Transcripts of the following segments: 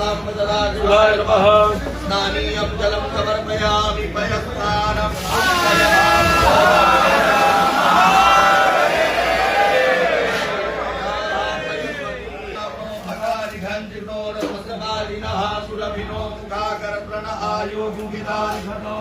शिवाय नमः। स्नानीयं जलं समर्पयामि पयस्नानं सुरभिनो मुखाकर प्रण आयो गुगिदारिघनो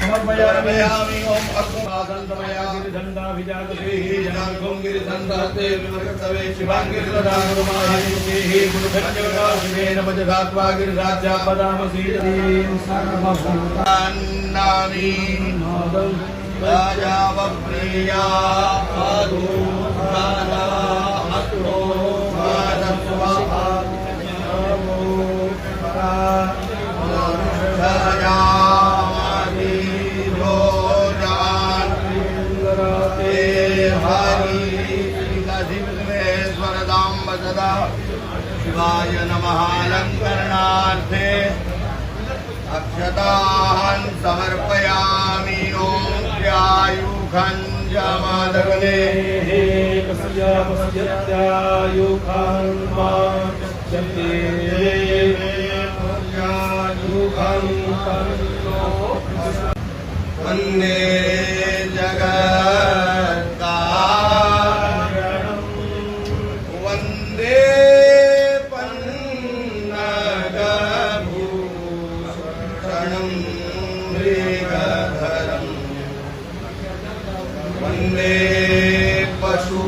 समर्पयामि ओम अग्निमासन्तमयामि दण्डाभिजातदेहि जनार्घं गिरिसन्धहते विमर्कतवे शिवाङ्गिरिदागुरुमाहितेहि गुरुभज्जगाशिवेन वजधात्वा गिरिराज्यापदामसीदीं सर्वभूतान्नानि राजावप्रिया आदो राजा अतो राजस्वाहा नमो राजा आदिरो जानते हरि श्रीकाधिमेश्वरदां वसदा शिवाय नमः। अलङ्करणार्थे अक्षतान् समर्पयामि ओम आयुखञ्जमादगले वन्दे जगत्कारणं वन्दे पन्नगभूषणं मृगधरम् वन्दे पशु